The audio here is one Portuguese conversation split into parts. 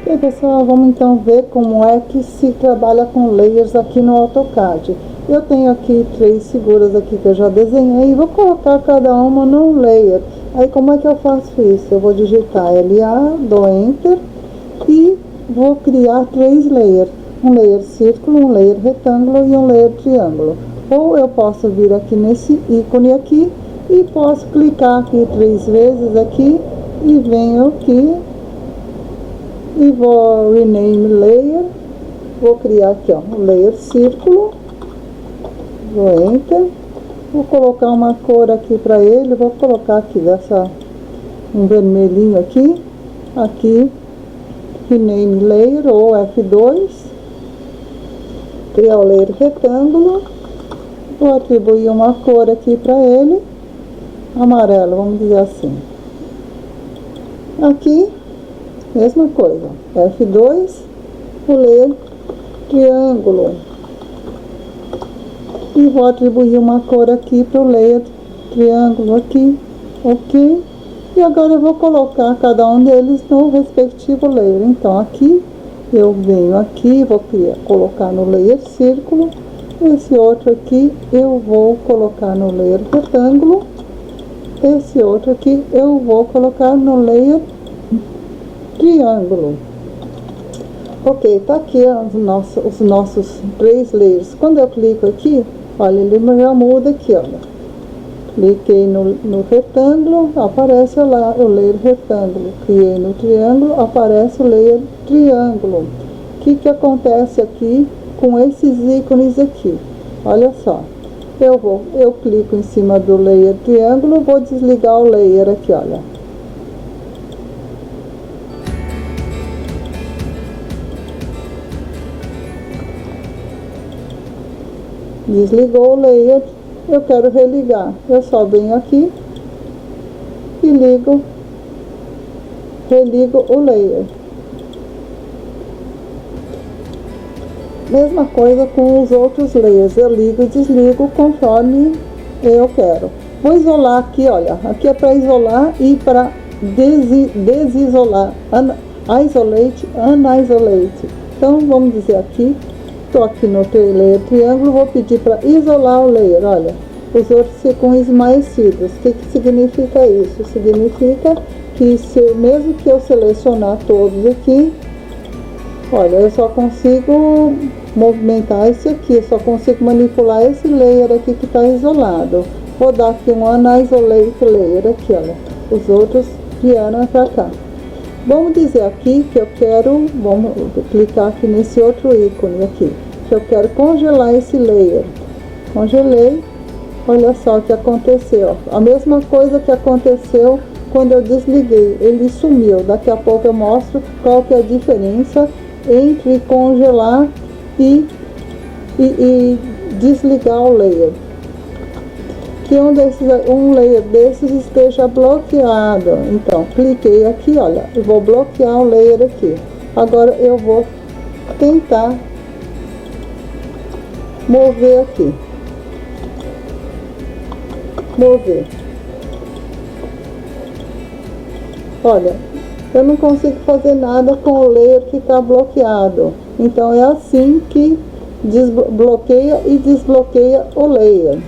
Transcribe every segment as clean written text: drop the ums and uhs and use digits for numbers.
E pessoal, vamos então ver como é que se trabalha com layers aqui no AutoCAD. Eu tenho aqui 3 figuras aqui que eu já desenhei e vou colocar cada uma num layer. Aí como é que eu faço isso? Eu vou digitar LA, dou Enter e vou criar 3 layers. Um layer círculo, um layer retângulo e um layer triângulo. Ou eu posso vir aqui nesse ícone aqui e posso clicar aqui 3 vezes aqui e venho aqui e vou rename layer, vou criar aqui ó, um layer círculo, vou Enter, vou colocar uma cor aqui para ele, vou colocar aqui um vermelhinho aqui, rename layer ou F2, criar o layer retângulo, vou atribuir uma cor aqui para ele, amarelo, vamos dizer assim. Aqui mesma coisa, F2, o layer triângulo. E vou atribuir uma cor aqui para o layer triângulo aqui, ok? E agora eu vou colocar cada um deles no respectivo layer. Então aqui, eu venho aqui, vou colocar no layer círculo. Esse outro aqui eu vou colocar no layer retângulo. Esse outro aqui eu vou colocar no layer triângulo. Ok, tá aqui os nossos 3 layers. Quando eu clico aqui, olha, ele já muda aqui, olha. Cliquei no retângulo, aparece lá o layer retângulo. Cliquei no triângulo, aparece o layer triângulo. O que acontece aqui com esses ícones aqui? Olha só. Eu clico em cima do layer triângulo, vou desligar o layer aqui, olha. Desligou o layer, eu quero religar. Eu só venho aqui e religo o layer. Mesma coisa com os outros layers, eu ligo e desligo conforme eu quero. Vou isolar aqui, olha, aqui é para isolar e para desisolar, isolate, unisolate. Então vamos dizer aqui, estou aqui no layer triângulo, vou pedir para isolar o layer, olha, os outros ficam esmaecidos. O que significa isso? Significa que mesmo que eu selecionar todos aqui, olha, eu só consigo movimentar esse aqui, eu só consigo manipular esse layer aqui que está isolado. Vou dar aqui um unisolate layer aqui, olha, os outros vieram para cá. Vamos dizer aqui que eu quero, vamos clicar aqui nesse outro ícone aqui, que eu quero congelar esse layer. Congelei, olha só o que aconteceu. A mesma coisa que aconteceu quando eu desliguei, ele sumiu. Daqui a pouco eu mostro qual que é a diferença entre congelar e desligar o layer. Que um layer desses esteja bloqueado. Então, cliquei aqui, olha, eu vou bloquear o layer aqui. Agora eu vou tentar mover aqui. Mover. Olha, eu não consigo fazer nada com o layer que está bloqueado. Então, é assim que desbloqueia e desbloqueia o layer.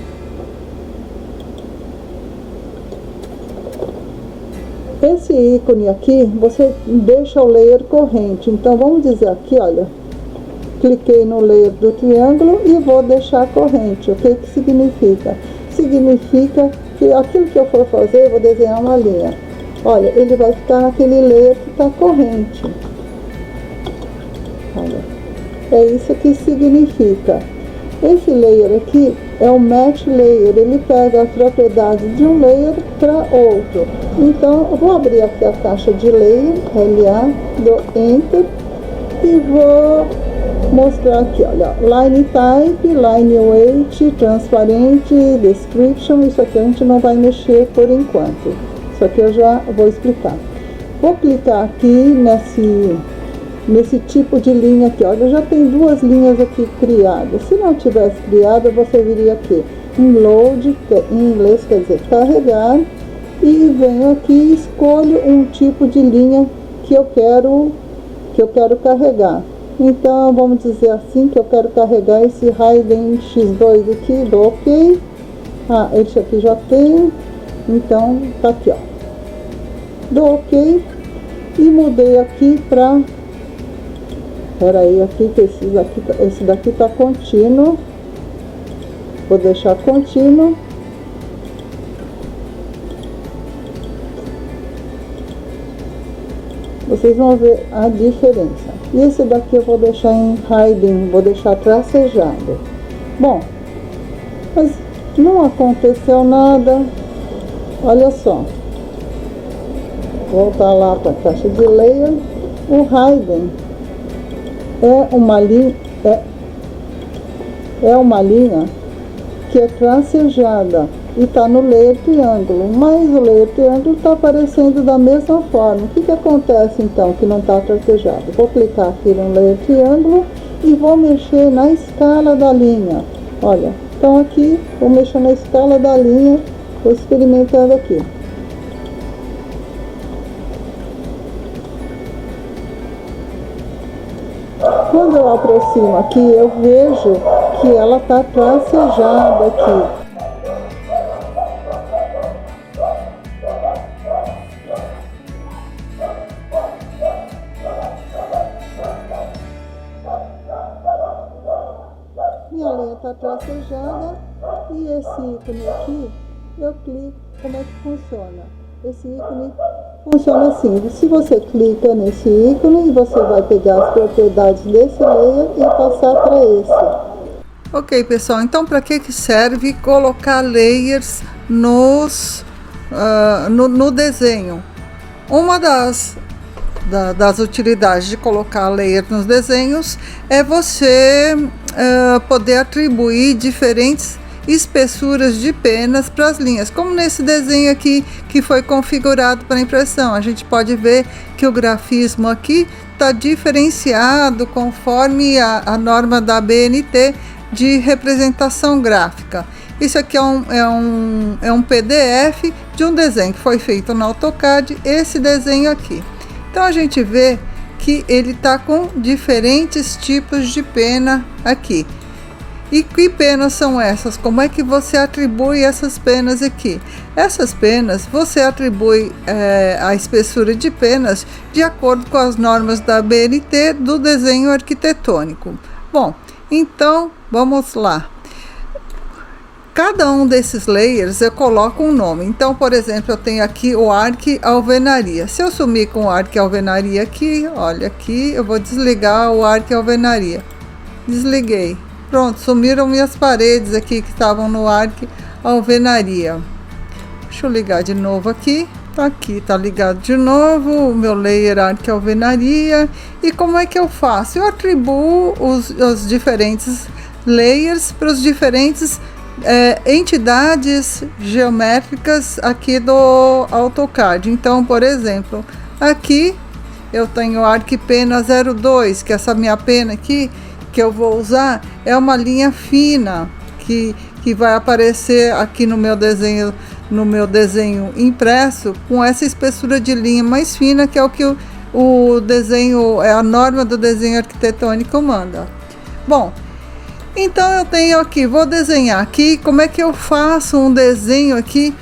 Esse ícone aqui, você deixa o layer corrente. Então, vamos dizer aqui, olha, cliquei no layer do triângulo e vou deixar corrente. O que significa? Significa que aquilo que eu for fazer, eu vou desenhar uma linha. Olha, ele vai ficar naquele layer que está corrente. Olha, é isso que significa. Esse layer aqui é o match layer, ele pega a propriedade de um layer para outro. Então, eu vou abrir aqui a caixa de layer, LA, dou Enter e vou mostrar aqui, olha, line type, line weight, transparente, description. Isso aqui a gente não vai mexer por enquanto. Isso aqui eu já vou explicar. Vou clicar aqui nesse tipo de linha aqui, olha, já tem 2 linhas aqui criadas. Se não tivesse criada, você viria aqui em load, que em inglês quer dizer carregar, e venho aqui e escolho um tipo de linha que eu quero que eu quero carregar. Então, vamos dizer assim, que eu quero carregar esse Raiden X2 aqui, dou OK. Ah, esse aqui já tem, então tá aqui, ó. Dou OK e mudei aqui para... Peraí, aqui que esse daqui tá contínuo. Vou deixar contínuo. Vocês vão ver a diferença. E esse daqui eu vou deixar em Raiden, vou deixar tracejado. Bom, mas não aconteceu nada. Olha só. Voltar lá para a caixa de layer. O Raiden é uma linha, uma linha que é tracejada e está no layer triângulo, mas o layer triângulo está aparecendo da mesma forma. O que acontece então que não está tracejado? Vou clicar aqui no layer triângulo e vou mexer na escala da linha. Olha, então aqui vou mexer na escala da linha, estou experimentando aqui. Quando eu aproximo aqui, eu vejo que ela está tracejada aqui. Minha linha está tracejada e esse ícone aqui, eu clico. Como é que funciona? Esse ícone funciona assim: se você clica nesse ícone, você vai pegar as propriedades desse layer e passar para esse. Ok, pessoal, então para que serve colocar layers no desenho? Uma das utilidades de colocar layer nos desenhos é você poder atribuir diferentes espessuras de penas para as linhas, como nesse desenho aqui que foi configurado para impressão. A gente pode ver que o grafismo aqui está diferenciado conforme a norma da BNT de representação gráfica. Isso aqui é um PDF de um desenho que foi feito no AutoCAD, esse desenho aqui. Então a gente vê que ele está com diferentes tipos de pena aqui. E que penas são essas? Como é que você atribui essas penas aqui? Essas penas você atribui a espessura de penas de acordo com as normas da BNT do desenho arquitetônico. Bom, então vamos lá. Cada um desses layers eu coloco um nome. Então, por exemplo, eu tenho aqui o Arc Alvenaria. Se eu sumir com o Arc Alvenaria aqui, olha aqui, eu vou desligar o Arc Alvenaria. Desliguei. Pronto, sumiram minhas paredes aqui que estavam no Arc Alvenaria. Deixa eu ligar de novo aqui. Aqui tá ligado de novo o meu layer Arc Alvenaria. E como é que eu faço? Eu atribuo os diferentes layers para os diferentes entidades geométricas aqui do AutoCAD. Então, por exemplo, aqui eu tenho Arc Pena 02, que essa minha pena aqui que eu vou usar é uma linha fina que vai aparecer aqui no meu desenho impresso, com essa espessura de linha mais fina, que é o que o desenho, é a norma do desenho arquitetônico manda. Bom, então eu tenho aqui, vou desenhar aqui. Como é que eu faço um desenho aqui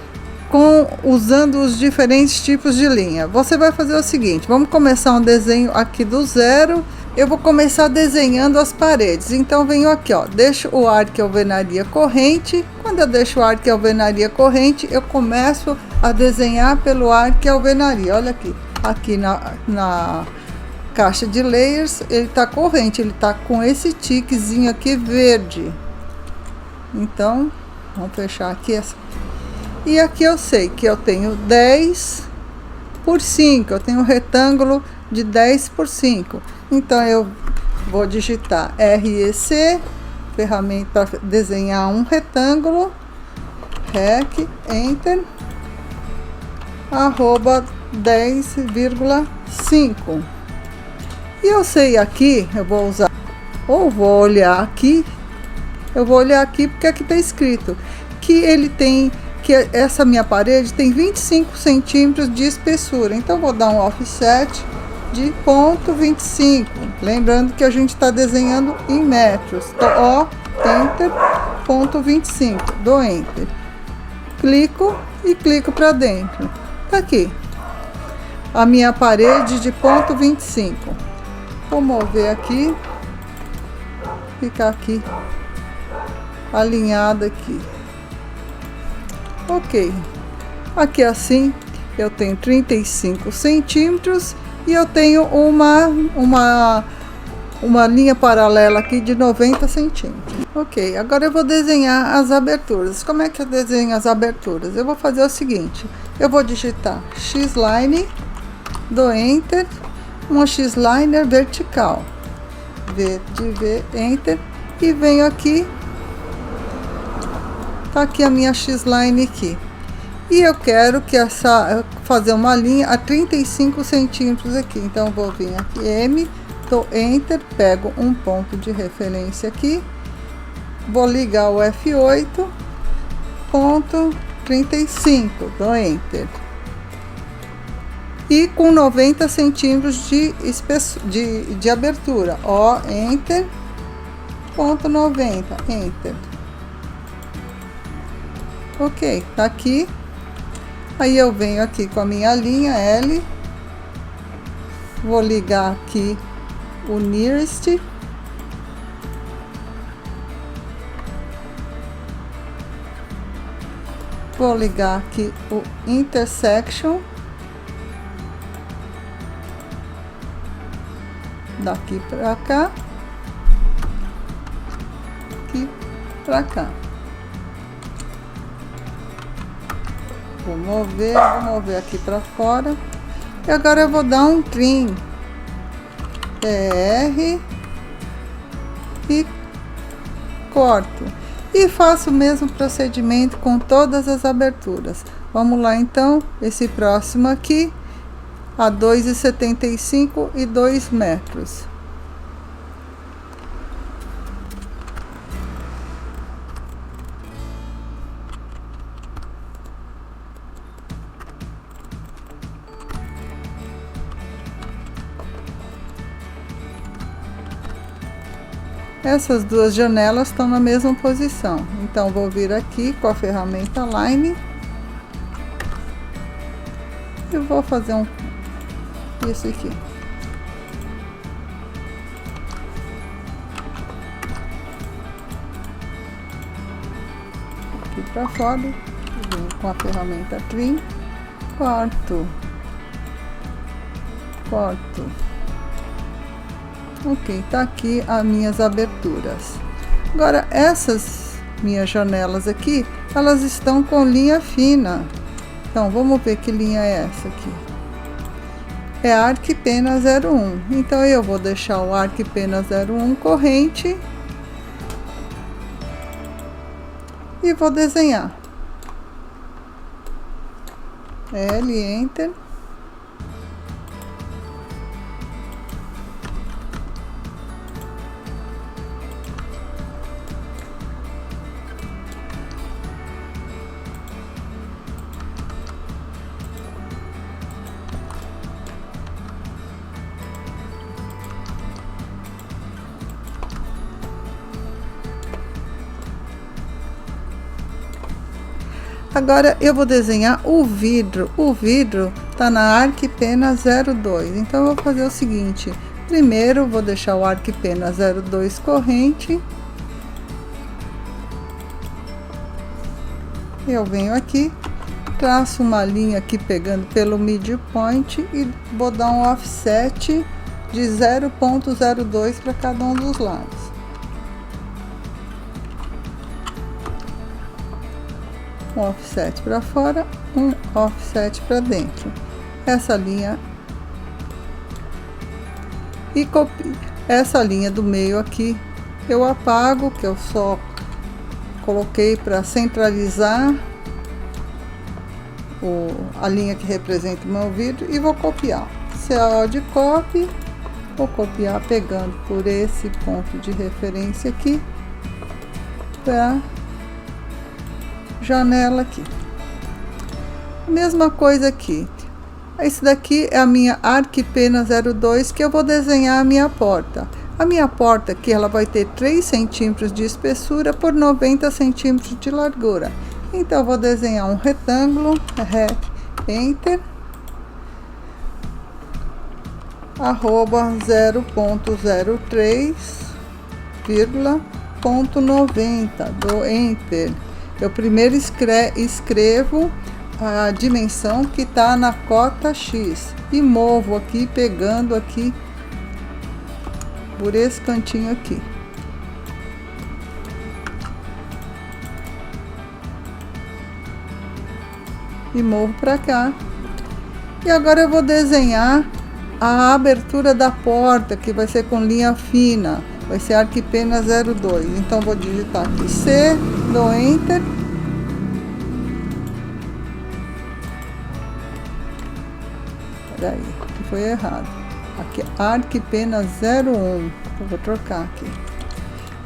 usando os diferentes tipos de linha? Você vai fazer o seguinte: vamos começar um desenho aqui do zero. Eu vou começar desenhando as paredes. Então venho aqui, ó, deixo o Arc Alvenaria corrente. Quando eu deixo o Arc Alvenaria corrente, eu começo a desenhar pelo Arc Alvenaria. Olha aqui na caixa de layers, ele tá corrente, ele tá com esse tiquezinho aqui verde. Então vamos fechar aqui essa. E aqui eu sei que eu tenho 10 por 5, eu tenho um retângulo de 10 por 5. Então eu vou digitar REC, ferramenta para desenhar um retângulo, REC, Enter, arroba 10,5. E eu sei aqui, eu vou usar, ou vou olhar aqui, porque aqui está escrito que ele tem, que essa minha parede tem 25 centímetros de espessura. Então vou dar um offset de ponto 25. Lembrando que a gente está desenhando em metros. Então, ó, Enter, ponto 25. Dou Enter. Clico e clico para dentro. Tá aqui a minha parede de ponto 25. Vou mover aqui, ficar aqui alinhada aqui. Ok, aqui assim eu tenho 35 centímetros e eu tenho uma linha paralela aqui de 90 centímetros. Ok, agora eu vou desenhar as aberturas. Como é que eu desenho as aberturas? Eu vou fazer o seguinte, eu vou digitar X-Line, dou Enter, uma X-Liner vertical, Enter, e venho aqui, tá aqui a minha X-Line aqui. E eu quero que fazer uma linha a 35 centímetros aqui, então eu vou vir aqui, M, dou Enter, pego um ponto de referência aqui, vou ligar o F8, ponto 35, dou Enter. E com 90 centímetros de abertura, ó, Enter, ponto 90, Enter. Ok, tá aqui. Aí eu venho aqui com a minha linha L, vou ligar aqui o Nearest, vou ligar aqui o Intersection, daqui para cá, aqui para cá. Vou mover aqui para fora. E agora eu vou dar um trim, PR, e corto. E faço o mesmo procedimento com todas as aberturas. Vamos lá então, esse próximo aqui, a 2,75 e 2 metros. Essas duas janelas estão na mesma posição, então vou vir aqui com a ferramenta Line e vou fazer isso aqui. Aqui para fora, venho com a ferramenta Trim, corto. Ok, tá aqui as minhas aberturas. Agora, essas minhas janelas aqui, elas estão com linha fina. Então, vamos ver que linha é essa aqui. É Arc Pena 01. Então, eu vou deixar o Arc Pena 01 corrente. E vou desenhar. L, Enter. Agora eu vou desenhar o vidro. O vidro tá na Arc Pena 02. Então eu vou fazer o seguinte: primeiro vou deixar o Arc Pena 02 corrente. Eu venho aqui, traço uma linha aqui pegando pelo midpoint e vou dar um offset de 0,02 para cada um dos lados. Um offset para fora, um offset para dentro. Essa linha e copio. Essa linha do meio aqui eu apago, que eu só coloquei para centralizar a linha que representa o meu vidro, e vou copiar. CO de copy, vou copiar pegando por esse ponto de referência aqui para janela aqui. Mesma coisa aqui, Esse daqui é a minha Arquipena 02, que eu vou desenhar a minha porta. A minha porta aqui, ela vai ter 3 centímetros de espessura por 90 centímetros de largura. Então, eu vou desenhar um retângulo, Enter, arroba 0.03,90, dou Enter. Eu primeiro escrevo a dimensão que está na cota X e movo aqui, pegando aqui por esse cantinho aqui. E movo para cá. E agora eu vou desenhar a abertura da porta, que vai ser com linha fina. Vai ser Arquipena 02. Então, vou digitar aqui C, dou Enter. Peraí, que foi errado. Aqui, Arquipena 01. Eu vou trocar aqui.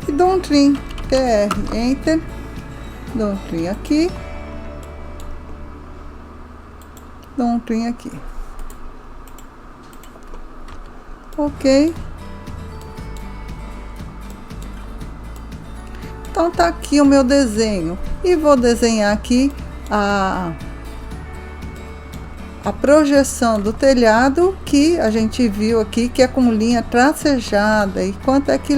E dou um trim, TR, Enter. Dou um trim aqui. Dou um trim aqui. Ok. Então, tá aqui o meu desenho. E vou desenhar aqui a projeção do telhado, que a gente viu aqui, que é com linha tracejada. E quanto é que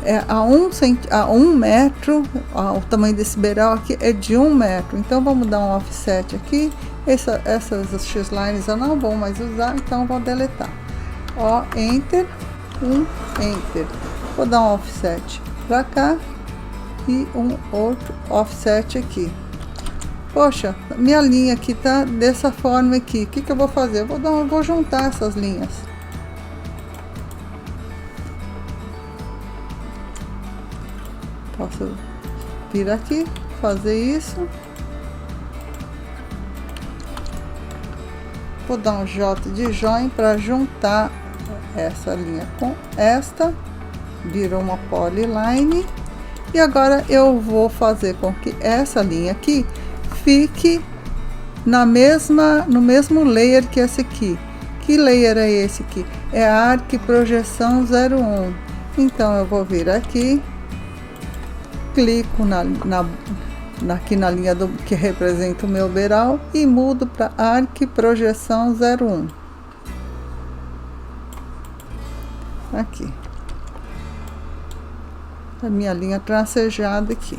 é a 1 metro, o tamanho desse beiral aqui é de 1 metro. Então, vamos dar um offset aqui. Essas X-lines eu não vou mais usar, então vou deletar. Ó, Enter, Enter. Vou dar um offset para cá e um outro offset aqui. Poxa, minha linha aqui tá dessa forma aqui. O que eu vou fazer? Eu vou juntar essas linhas. Posso vir aqui, fazer isso. Vou dar um J de join para juntar essa linha com esta. Virou uma polyline. E agora eu vou fazer com que essa linha aqui fique no mesmo layer que esse aqui. Que layer é esse aqui? É a Arquiprojeção 01. Então, eu vou vir aqui, clico aqui na linha que representa o meu beiral e mudo para Arquiprojeção 01. Aqui. A minha linha tracejada aqui.